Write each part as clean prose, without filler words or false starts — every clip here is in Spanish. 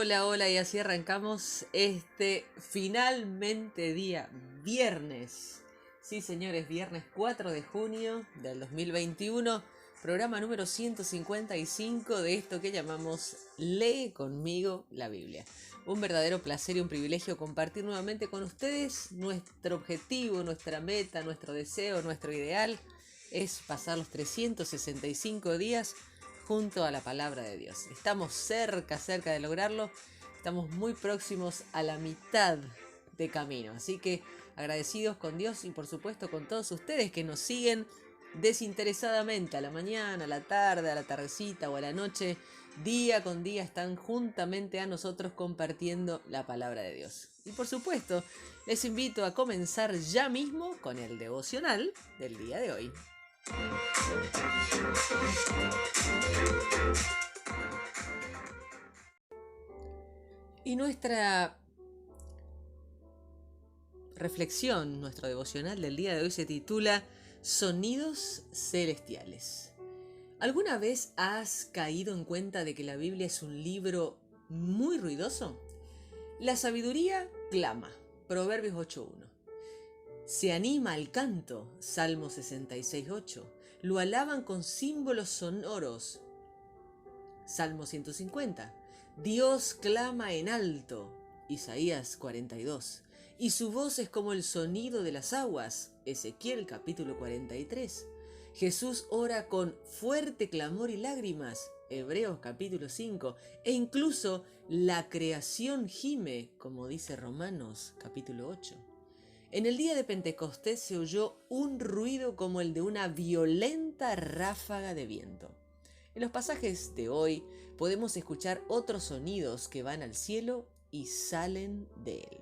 Hola, hola, y así arrancamos este finalmente día viernes. Sí, señores, viernes 4 de junio del 2021, programa número 155 de esto que llamamos Lee conmigo la Biblia. Un verdadero placer y un privilegio compartir nuevamente con ustedes nuestro objetivo, nuestra meta, nuestro deseo, nuestro ideal es pasar los 365 días junto a la palabra de Dios. Estamos cerca de lograrlo. Estamos muy próximos a la mitad de camino. Así que agradecidos con Dios y por supuesto con todos ustedes que nos siguen desinteresadamente a la mañana, a la tarde, a la tardecita o a la noche. Día con día están juntamente a nosotros compartiendo la palabra de Dios. Y por supuesto, les invito a comenzar ya mismo con el devocional del día de hoy. Y nuestra reflexión, nuestro devocional del día de hoy se titula Sonidos Celestiales. ¿Alguna vez has caído en cuenta de que la Biblia es un libro muy ruidoso? La sabiduría clama, Proverbios 8.1. Se anima al canto, Salmo 66.8. Lo alaban con símbolos sonoros, Salmo 150. Dios clama en alto, Isaías 42. Y su voz es como el sonido de las aguas, Ezequiel capítulo 43. Jesús ora con fuerte clamor y lágrimas, Hebreos capítulo 5. E incluso la creación gime, como dice Romanos capítulo 8. En el día de Pentecostés se oyó un ruido como el de una violenta ráfaga de viento. En los pasajes de hoy podemos escuchar otros sonidos que van al cielo y salen de él.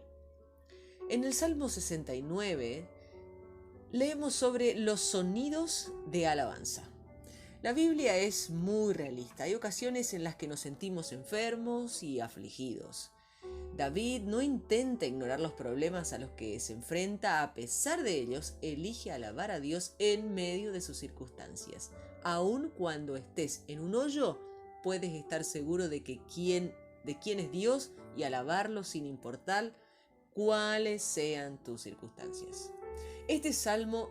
En el Salmo 69 leemos sobre los sonidos de alabanza. La Biblia es muy realista. Hay ocasiones en las que nos sentimos enfermos y afligidos. David no intenta ignorar los problemas a los que se enfrenta, a pesar de ellos, elige alabar a Dios en medio de sus circunstancias. Aun cuando estés en un hoyo, puedes estar seguro de quién es Dios y alabarlo sin importar cuáles sean tus circunstancias. Este salmo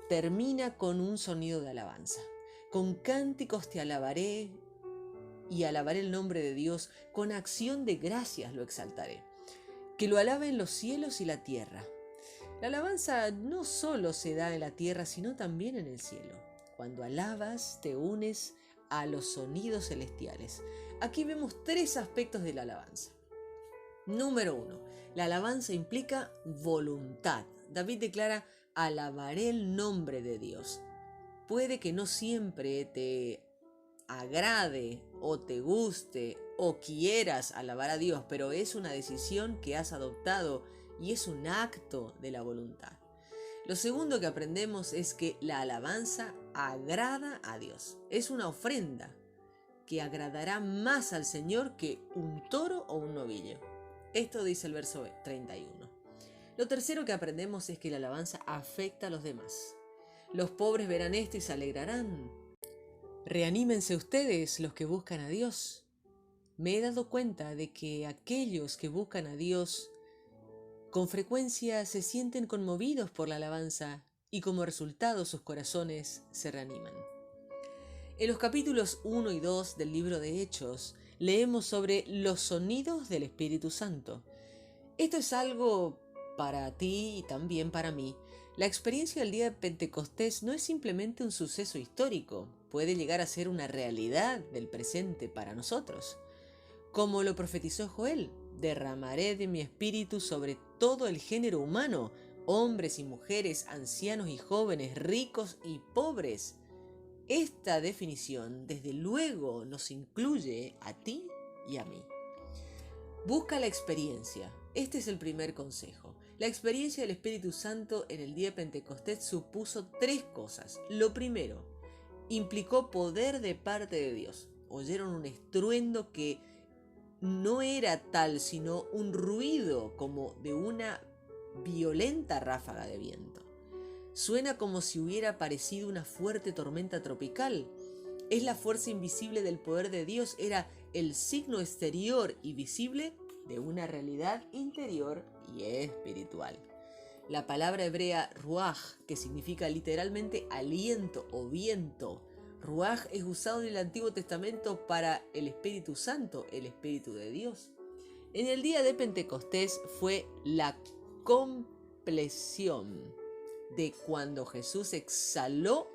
termina con un sonido de alabanza. Con cánticos te alabaré y alabaré el nombre de Dios, con acción de gracias lo exaltaré. Que lo alaben los cielos y la tierra. La alabanza no solo se da en la tierra, sino también en el cielo. Cuando alabas, te unes a los sonidos celestiales. Aquí vemos tres aspectos de la alabanza. Número 1. La alabanza implica voluntad. David declara, alabaré el nombre de Dios. Puede que no siempre te agrade o te guste o quieras alabar a Dios, pero es una decisión que has adoptado y es un acto de la voluntad. Lo segundo que aprendemos es que la alabanza agrada a Dios. Es una ofrenda que agradará más al Señor que un toro o un novillo. Esto dice el verso 31. Lo tercero que aprendemos es que la alabanza afecta a los demás. Los pobres verán esto y se alegrarán. Reanímense ustedes los que buscan a Dios. Me he dado cuenta de que aquellos que buscan a Dios con frecuencia se sienten conmovidos por la alabanza y como resultado sus corazones se reaniman. En los capítulos 1 y 2 del libro de Hechos leemos sobre los sonidos del Espíritu Santo. Esto es algo para ti y también para mí. La experiencia del día de Pentecostés no es simplemente un suceso histórico, puede llegar a ser una realidad del presente para nosotros. Como lo profetizó Joel, derramaré de mi espíritu sobre todo el género humano, hombres y mujeres, ancianos y jóvenes, ricos y pobres. Esta definición, desde luego, nos incluye a ti y a mí. Busca la experiencia. Este es el primer consejo. La experiencia del Espíritu Santo en el día de Pentecostés supuso tres cosas. Lo primero, implicó poder de parte de Dios. Oyeron un estruendo que no era tal, sino un ruido como de una violenta ráfaga de viento. Suena como si hubiera aparecido una fuerte tormenta tropical. Es la fuerza invisible del poder de Dios, era el signo exterior y visible de una realidad interior y espiritual. La palabra hebrea ruaj, que significa literalmente aliento o viento, ruaj es usado en el Antiguo Testamento para el Espíritu Santo, el Espíritu de Dios. En el día de Pentecostés fue la compleción de cuando Jesús exhaló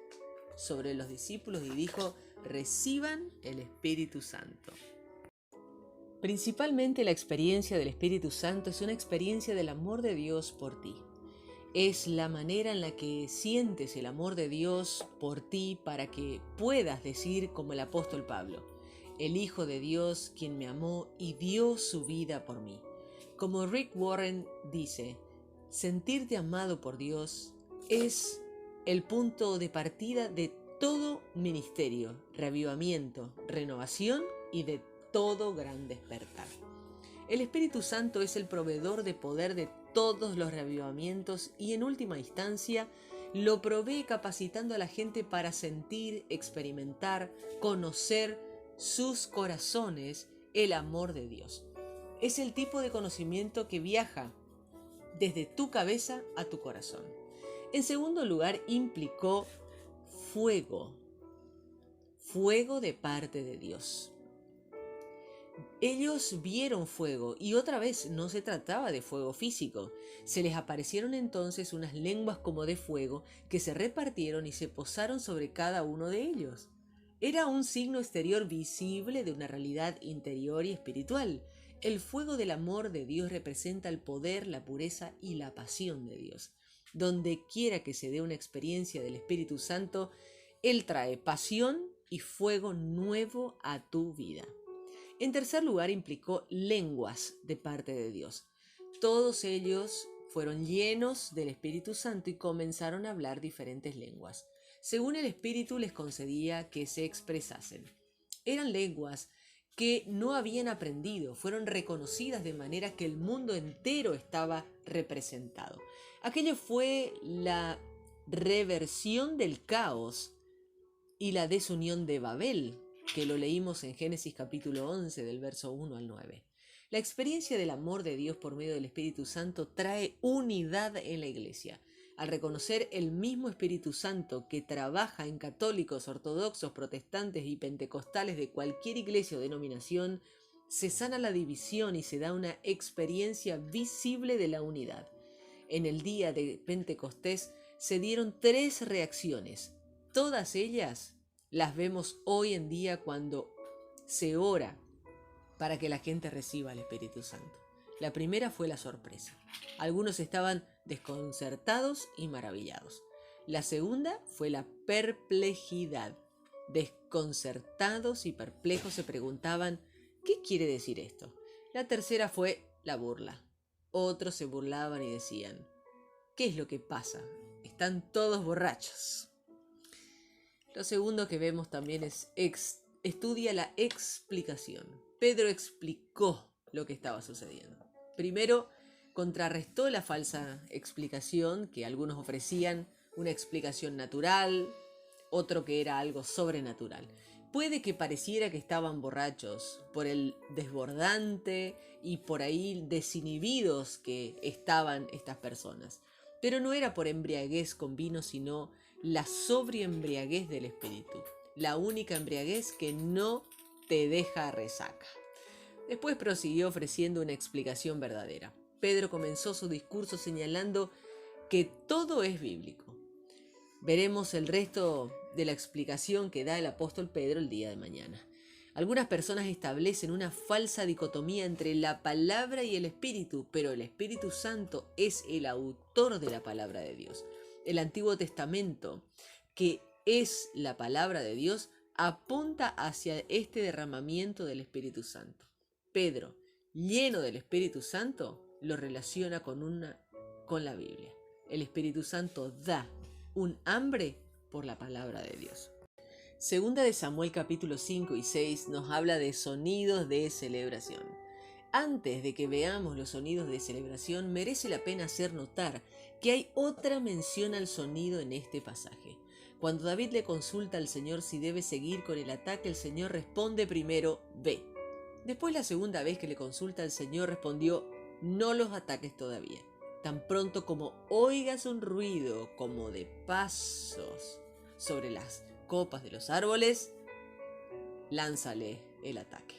sobre los discípulos y dijo: reciban el Espíritu Santo. Principalmente la experiencia del Espíritu Santo es una experiencia del amor de Dios por ti. Es la manera en la que sientes el amor de Dios por ti para que puedas decir como el apóstol Pablo: el Hijo de Dios quien me amó y dio su vida por mí. Como Rick Warren dice, sentirte amado por Dios es el punto de partida de todo ministerio, reavivamiento, renovación y de todo gran despertar. El Espíritu Santo es el proveedor de poder de todos los reavivamientos y en última instancia lo provee capacitando a la gente para sentir, experimentar, conocer sus corazones el amor de Dios. Es el tipo de conocimiento que viaja desde tu cabeza a tu corazón. En segundo lugar, implicó fuego de parte de Dios. Ellos vieron fuego y otra vez no se trataba de fuego físico. Se les aparecieron entonces unas lenguas como de fuego que se repartieron y se posaron sobre cada uno de ellos. Era un signo exterior visible de una realidad interior y espiritual. El fuego del amor de Dios representa el poder, la pureza y la pasión de Dios. Donde quiera que se dé una experiencia del Espíritu Santo, Él trae pasión y fuego nuevo a tu vida. En tercer lugar, implicó lenguas de parte de Dios. Todos ellos fueron llenos del Espíritu Santo y comenzaron a hablar diferentes lenguas, según el Espíritu les concedía que se expresasen. Eran lenguas que no habían aprendido, fueron reconocidas de manera que el mundo entero estaba representado. Aquello fue la reversión del caos y la desunión de Babel, que lo leímos en Génesis capítulo 11 del verso 1 al 9. La experiencia del amor de Dios por medio del Espíritu Santo trae unidad en la iglesia. Al reconocer el mismo Espíritu Santo que trabaja en católicos, ortodoxos, protestantes y pentecostales de cualquier iglesia o denominación, se sana la división y se da una experiencia visible de la unidad. En el día de Pentecostés se dieron 3 reacciones. Todas ellas las vemos hoy en día cuando se ora para que la gente reciba el Espíritu Santo. La primera fue la sorpresa. Algunos estaban desconcertados y maravillados. La segunda fue la perplejidad. Desconcertados y perplejos se preguntaban: ¿qué quiere decir esto? La tercera fue la burla. Otros se burlaban y decían: ¿qué es lo que pasa? Están todos borrachos. Lo segundo que vemos también es estudia la explicación. Pedro explicó lo que estaba sucediendo. Primero, contrarrestó la falsa explicación que algunos ofrecían, una explicación natural, otro que era algo sobrenatural. Puede que pareciera que estaban borrachos por el desbordante y por ahí desinhibidos que estaban estas personas, pero no era por embriaguez con vino, sino la sobria embriaguez del Espíritu, la única embriaguez que no te deja resaca. Después prosiguió ofreciendo una explicación verdadera. Pedro comenzó su discurso señalando que todo es bíblico. Veremos el resto de la explicación que da el apóstol Pedro el día de mañana. Algunas personas establecen una falsa dicotomía entre la palabra y el Espíritu, pero el Espíritu Santo es el autor de la palabra de Dios. El Antiguo Testamento, que es la palabra de Dios, apunta hacia este derramamiento del Espíritu Santo. Pedro, lleno del Espíritu Santo, lo relaciona con la Biblia. El Espíritu Santo da un hambre por la palabra de Dios. Segunda de Samuel capítulo 5 y 6 nos habla de sonidos de celebración. Antes de que veamos los sonidos de celebración, merece la pena hacer notar que hay otra mención al sonido en este pasaje. Cuando David le consulta al Señor si debe seguir con el ataque, el Señor responde primero: ve. Después, la segunda vez que le consulta, el Señor respondió: no los ataques todavía. Tan pronto como oigas un ruido como de pasos sobre las copas de los árboles, lánzale el ataque.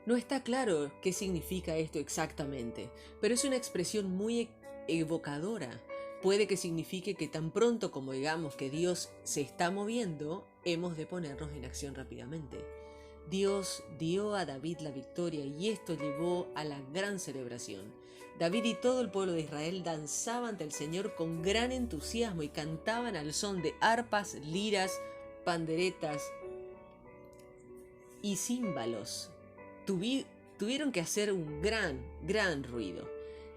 No está claro qué significa esto exactamente, pero es una expresión muy evocadora. Puede que signifique que tan pronto como digamos que Dios se está moviendo, hemos de ponernos en acción rápidamente. Dios dio a David la victoria y esto llevó a la gran celebración. David y todo el pueblo de Israel danzaban ante el Señor con gran entusiasmo y cantaban al son de arpas, liras, panderetas y címbalos. Tuvieron que hacer un gran ruido.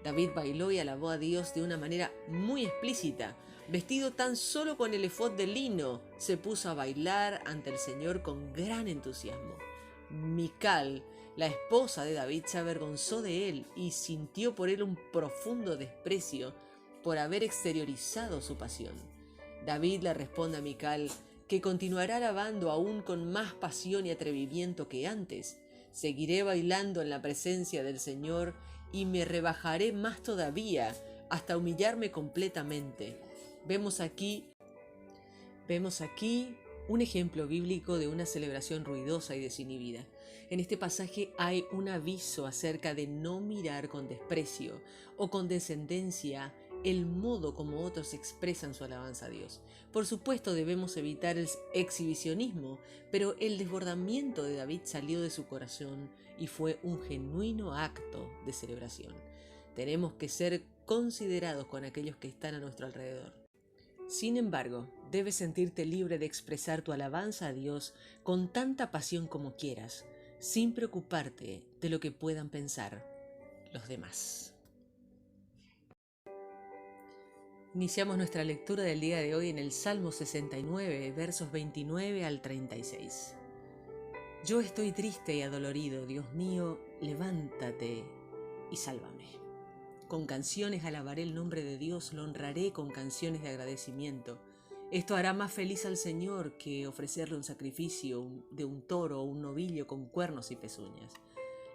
David bailó y alabó a Dios de una manera muy explícita. Vestido tan solo con el efod de lino, se puso a bailar ante el Señor con gran entusiasmo. Mical, la esposa de David, se avergonzó de él y sintió por él un profundo desprecio por haber exteriorizado su pasión. David le responde a Mical que continuará alabando aún con más pasión y atrevimiento que antes. Seguiré bailando en la presencia del Señor y me rebajaré más todavía hasta humillarme completamente. Vemos aquí un ejemplo bíblico de una celebración ruidosa y desinhibida. En este pasaje hay un aviso acerca de no mirar con desprecio o condescendencia el modo como otros expresan su alabanza a Dios. Por supuesto, debemos evitar el exhibicionismo, pero el desbordamiento de David salió de su corazón y fue un genuino acto de celebración. Tenemos que ser considerados con aquellos que están a nuestro alrededor. Sin embargo, debes sentirte libre de expresar tu alabanza a Dios con tanta pasión como quieras, sin preocuparte de lo que puedan pensar los demás. Iniciamos nuestra lectura del día de hoy en el Salmo 69, versos 29 al 36. Yo estoy triste y adolorido, Dios mío, levántate y sálvame. Con canciones alabaré el nombre de Dios, lo honraré con canciones de agradecimiento. Esto hará más feliz al Señor que ofrecerle un sacrificio de un toro o un novillo con cuernos y pezuñas.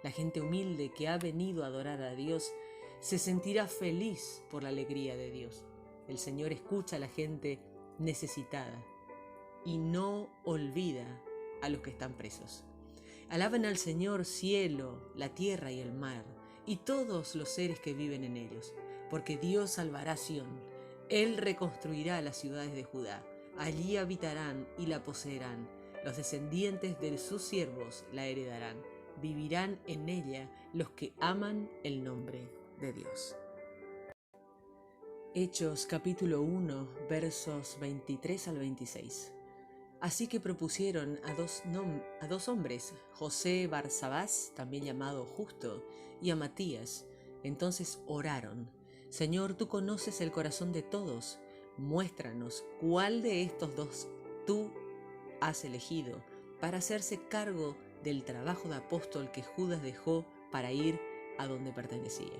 La gente humilde que ha venido a adorar a Dios se sentirá feliz por la alegría de Dios. El Señor escucha a la gente necesitada y no olvida a los que están presos. Alaben al Señor cielo, la tierra y el mar, y todos los seres que viven en ellos, porque Dios salvará a Sión. Él reconstruirá las ciudades de Judá. Allí habitarán y la poseerán. Los descendientes de sus siervos la heredarán. Vivirán en ella los que aman el nombre de Dios. Hechos capítulo 1, versos 23 al 26. Así que propusieron a dos hombres, José Barsabás, también llamado Justo, y a Matías. Entonces oraron: Señor, tú conoces el corazón de todos. Muéstranos cuál de estos dos tú has elegido para hacerse cargo del trabajo de apóstol que Judas dejó para ir a donde pertenecía.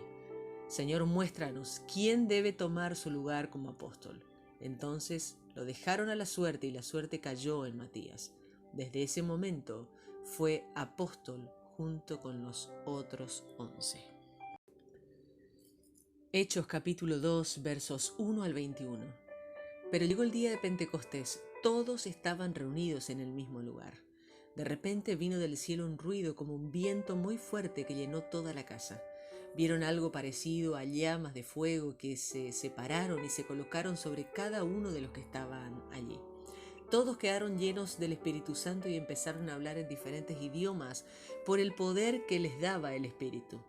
Señor, muéstranos quién debe tomar su lugar como apóstol. Entonces lo dejaron a la suerte y la suerte cayó en Matías. Desde ese momento fue apóstol junto con los otros 11. Hechos capítulo 2, versos 1 al 21. Pero llegó el día de Pentecostés, todos estaban reunidos en el mismo lugar. De repente vino del cielo un ruido como un viento muy fuerte que llenó toda la casa. Vieron algo parecido a llamas de fuego que se separaron y se colocaron sobre cada uno de los que estaban allí. Todos quedaron llenos del Espíritu Santo y empezaron a hablar en diferentes idiomas por el poder que les daba el Espíritu.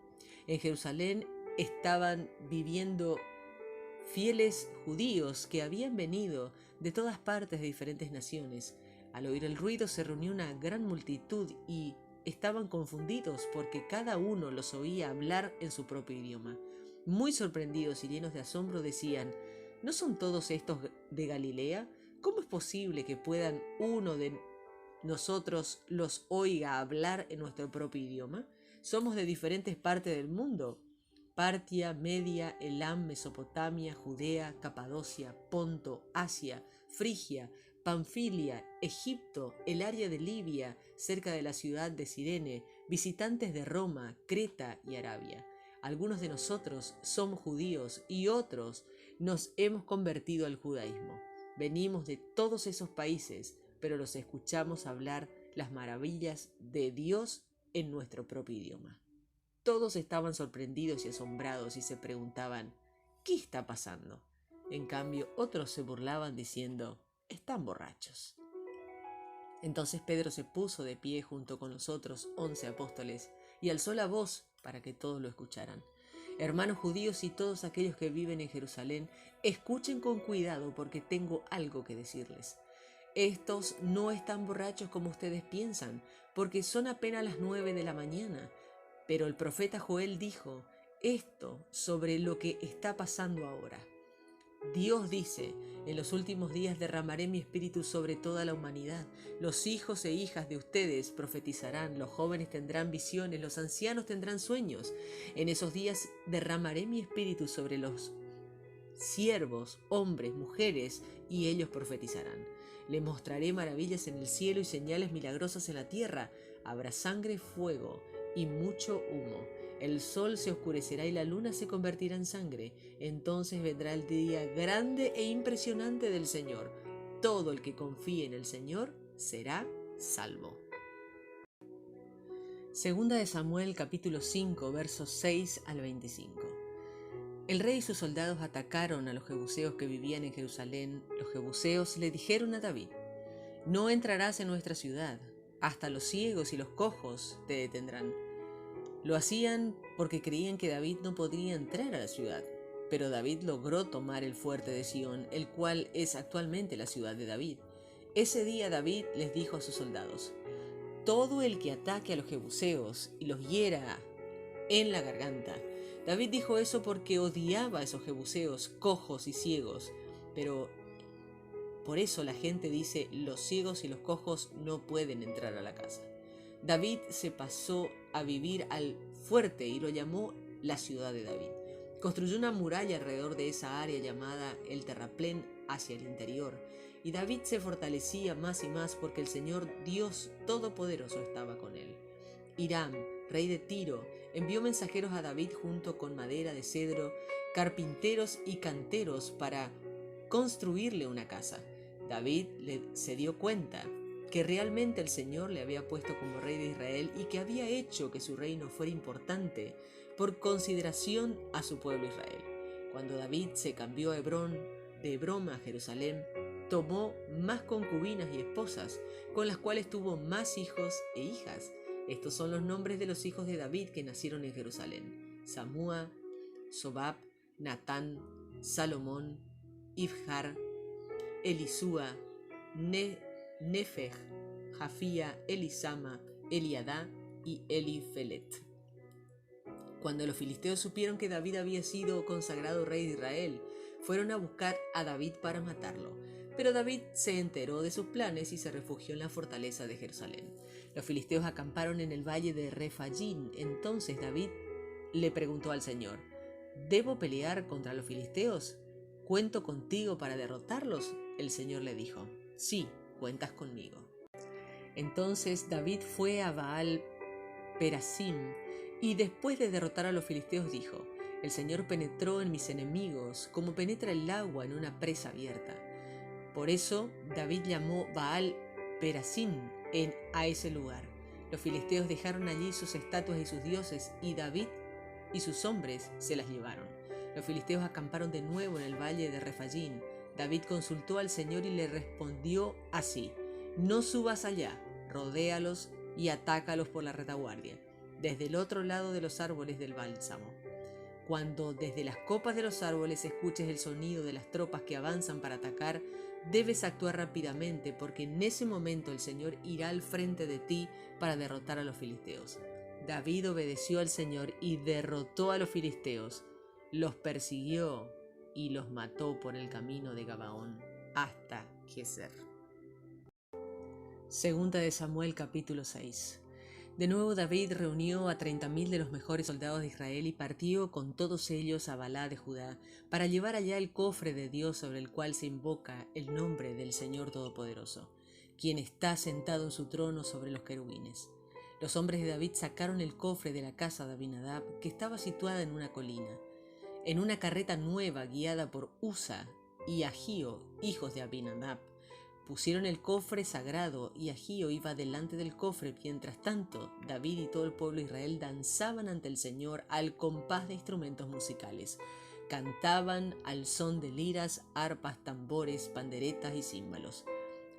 En Jerusalén estaban viviendo fieles judíos que habían venido de todas partes de diferentes naciones. Al oír el ruido se reunió una gran multitud y estaban confundidos porque cada uno los oía hablar en su propio idioma. Muy sorprendidos y llenos de asombro decían: ¿no son todos estos de Galilea? ¿Cómo es posible que puedan uno de nosotros los oiga hablar en nuestro propio idioma? Somos de diferentes partes del mundo: Partia, Media, Elam, Mesopotamia, Judea, Capadocia, Ponto, Asia, Frigia, Panfilia, Egipto, el área de Libia, cerca de la ciudad de Cirene, visitantes de Roma, Creta y Arabia. Algunos de nosotros somos judíos y otros nos hemos convertido al judaísmo. Venimos de todos esos países, pero los escuchamos hablar las maravillas de Dios en nuestro propio idioma. Todos estaban sorprendidos y asombrados y se preguntaban, ¿qué está pasando? En cambio, otros se burlaban diciendo, están borrachos. Entonces Pedro se puso de pie junto con los otros 11 apóstoles y alzó la voz para que todos lo escucharan. Hermanos judíos y todos aquellos que viven en Jerusalén, escuchen con cuidado porque tengo algo que decirles. Estos no están borrachos como ustedes piensan, porque son apenas las 9 de la mañana. Pero el profeta Joel dijo esto sobre lo que está pasando ahora. Dios dice, en los últimos días derramaré mi espíritu sobre toda la humanidad. Los hijos e hijas de ustedes profetizarán, los jóvenes tendrán visiones, los ancianos tendrán sueños. En esos días derramaré mi espíritu sobre los siervos, hombres, mujeres, y ellos profetizarán. Les mostraré maravillas en el cielo y señales milagrosas en la tierra. Habrá sangre, fuego y mucho humo. El sol se oscurecerá y la luna se convertirá en sangre. Entonces vendrá el día grande e impresionante del Señor. Todo el que confíe en el Señor será salvo. Segunda de Samuel, capítulo 5, versos 6 al 25. El rey y sus soldados atacaron a los jebuseos que vivían en Jerusalén. Los jebuseos le dijeron a David, no entrarás en nuestra ciudad, hasta los ciegos y los cojos te detendrán. Lo hacían porque creían que David no podría entrar a la ciudad, pero David logró tomar el fuerte de Sión, el cual es actualmente la ciudad de David. Ese día David les dijo a sus soldados, todo el que ataque a los jebuseos y los hiera en la garganta. David dijo eso porque odiaba a esos jebuseos cojos y ciegos, pero por eso la gente dice los ciegos y los cojos no pueden entrar a la casa. David se pasó a vivir al fuerte y lo llamó la ciudad de David. Construyó una muralla alrededor de esa área llamada el terraplén hacia el interior, y David se fortalecía más y más porque el Señor Dios Todopoderoso estaba con él. Hiram, rey de Tiro, envió mensajeros a David junto con madera de cedro, carpinteros y canteros para construirle una casa. David se dio cuenta que realmente el Señor le había puesto como rey de Israel y que había hecho que su reino fuera importante por consideración a su pueblo Israel. Cuando David se cambió de Hebrón a Jerusalén, tomó más concubinas y esposas, con las cuales tuvo más hijos e hijas. Estos son los nombres de los hijos de David que nacieron en Jerusalén: Samúa, Sobab, Natán, Salomón, Ibjar, Elisúa, Nefeg, Jafía, Elisama, Eliadá y Elifelet. Cuando los filisteos supieron que David había sido consagrado rey de Israel, fueron a buscar a David para matarlo. Pero David se enteró de sus planes y se refugió en la fortaleza de Jerusalén. Los filisteos acamparon en el valle de Refayín. Entonces David le preguntó al Señor, ¿debo pelear contra los filisteos? ¿Cuento contigo para derrotarlos? El Señor le dijo, sí, cuentas conmigo. Entonces David fue a Baal Perasim y después de derrotar a los filisteos dijo, el Señor penetró en mis enemigos como penetra el agua en una presa abierta. Por eso David llamó Baal Perasim a ese lugar. Los filisteos dejaron allí sus estatuas y sus dioses y David y sus hombres se las llevaron. Los filisteos acamparon de nuevo en el valle de Refayín. David consultó al Señor y le respondió así, no subas allá, rodéalos y atácalos por la retaguardia, desde el otro lado de los árboles del bálsamo. Cuando desde las copas de los árboles escuches el sonido de las tropas que avanzan para atacar, debes actuar rápidamente porque en ese momento el Señor irá al frente de ti para derrotar a los filisteos. David obedeció al Señor y derrotó a los filisteos, los persiguió y los mató por el camino de Gabaón hasta Geser. Segunda de Samuel capítulo 6. De nuevo David reunió a 30.000 de los mejores soldados de Israel y partió con todos ellos a Balá de Judá para llevar allá el cofre de Dios sobre el cual se invoca el nombre del Señor Todopoderoso, quien está sentado en su trono sobre los querubines. Los hombres de David sacaron el cofre de la casa de Abinadab, que estaba situada en una colina. En una carreta nueva guiada por Usa y Ahío, hijos de Abinadab, pusieron el cofre sagrado y Ahío iba delante del cofre. Mientras tanto, David y todo el pueblo de Israel danzaban ante el Señor al compás de instrumentos musicales. Cantaban al son de liras, arpas, tambores, panderetas y címbalos.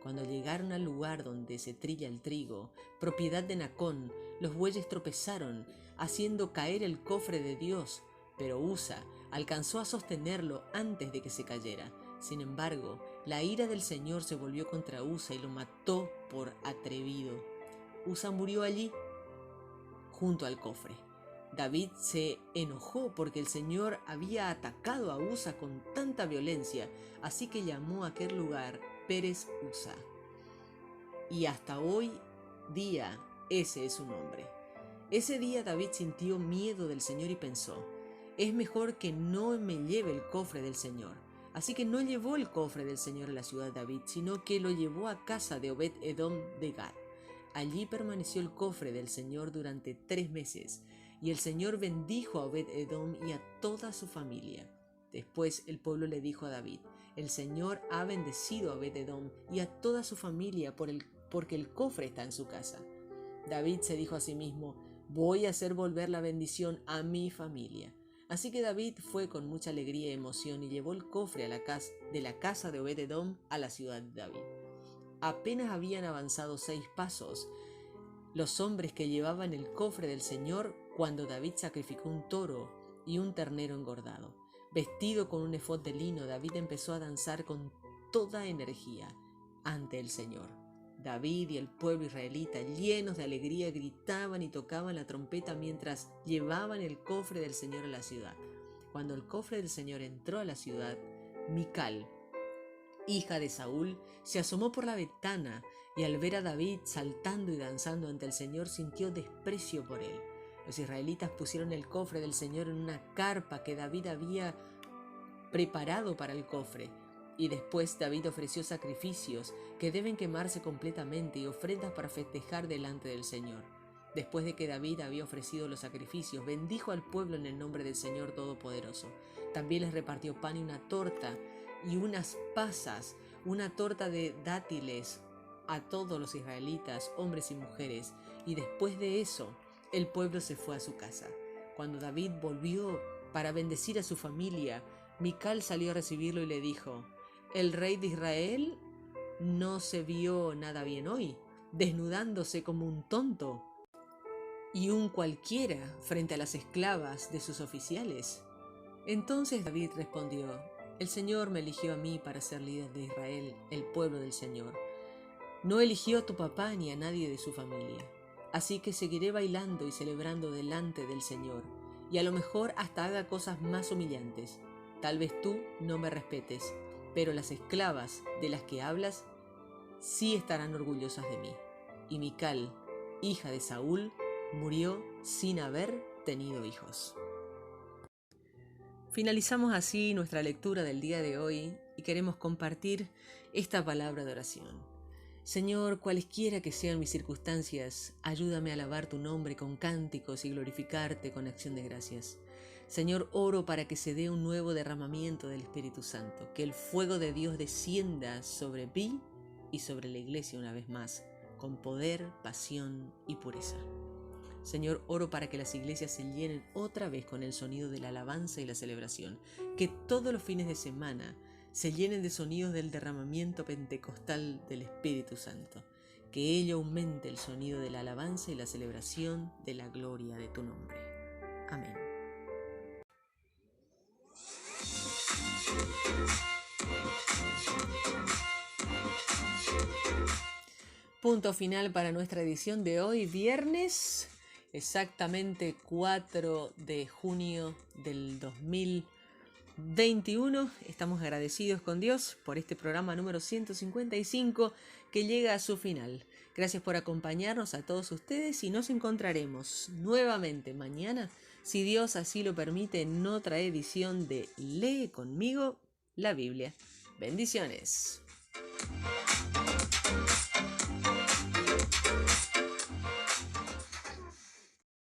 Cuando llegaron al lugar donde se trilla el trigo, propiedad de Nacón, los bueyes tropezaron, haciendo caer el cofre de Dios, pero Usa alcanzó a sostenerlo antes de que se cayera. Sin embargo, la ira del Señor se volvió contra Usa y lo mató por atrevido. Usa murió allí, junto al cofre. David se enojó porque el Señor había atacado a Usa con tanta violencia, así que llamó a aquel lugar Pérez Usa. Y hasta hoy día ese es su nombre. Ese día David sintió miedo del Señor y pensó: es mejor que no me lleve el cofre del Señor. Así que no llevó el cofre del Señor a la ciudad de David, sino que lo llevó a casa de Obed-Edom de Gat. Allí permaneció el cofre del Señor durante 3 meses, y el Señor bendijo a Obed-Edom y a toda su familia. Después el pueblo le dijo a David: el Señor ha bendecido a Obed-Edom y a toda su familia porque el cofre está en su casa. David se dijo a sí mismo: voy a hacer volver la bendición a mi familia. Así que David fue con mucha alegría y emoción y llevó el cofre de la casa de Obed-Edom a la ciudad de David. Apenas habían avanzado 6 pasos los hombres que llevaban el cofre del Señor cuando David sacrificó un toro y un ternero engordado. Vestido con un efod de lino, David empezó a danzar con toda energía ante el Señor. David y el pueblo israelita, llenos de alegría, gritaban y tocaban la trompeta mientras llevaban el cofre del Señor a la ciudad. Cuando el cofre del Señor entró a la ciudad, Mical, hija de Saúl, se asomó por la ventana y al ver a David saltando y danzando ante el Señor, sintió desprecio por él. Los israelitas pusieron el cofre del Señor en una carpa que David había preparado para el cofre. Y después David ofreció sacrificios que deben quemarse completamente y ofrendas para festejar delante del Señor. Después de que David había ofrecido los sacrificios, bendijo al pueblo en el nombre del Señor Todopoderoso. También les repartió pan y una torta y unas pasas, una torta de dátiles a todos los israelitas, hombres y mujeres. Y después de eso, el pueblo se fue a su casa. Cuando David volvió para bendecir a su familia, Mical salió a recibirlo y le dijo: el rey de Israel no se vio nada bien hoy, desnudándose como un tonto y un cualquiera frente a las esclavas de sus oficiales. Entonces David respondió: el Señor me eligió a mí para ser líder de Israel, el pueblo del Señor. No eligió a tu papá ni a nadie de su familia. Así que seguiré bailando y celebrando delante del Señor, y a lo mejor hasta haga cosas más humillantes. Tal vez tú no me respetes, pero las esclavas de las que hablas sí estarán orgullosas de mí. Y Mical, hija de Saúl, murió sin haber tenido hijos. Finalizamos así nuestra lectura del día de hoy y queremos compartir esta palabra de oración. Señor, cualesquiera que sean mis circunstancias, ayúdame a alabar tu nombre con cánticos y glorificarte con acción de gracias. Señor, oro para que se dé un nuevo derramamiento del Espíritu Santo, que el fuego de Dios descienda sobre mí y sobre la iglesia una vez más, con poder, pasión y pureza. Señor, oro para que las iglesias se llenen otra vez con el sonido de la alabanza y la celebración, que todos los fines de semana se llenen de sonidos del derramamiento pentecostal del Espíritu Santo, que ello aumente el sonido de la alabanza y la celebración de la gloria de tu nombre. Amén. Punto final para nuestra edición de hoy, viernes, exactamente 4 de junio del 2021. Estamos agradecidos con Dios por este programa número 155 que llega a su final. Gracias por acompañarnos a todos ustedes y nos encontraremos nuevamente mañana, si Dios así lo permite, en otra edición de Lee conmigo la Biblia. Bendiciones.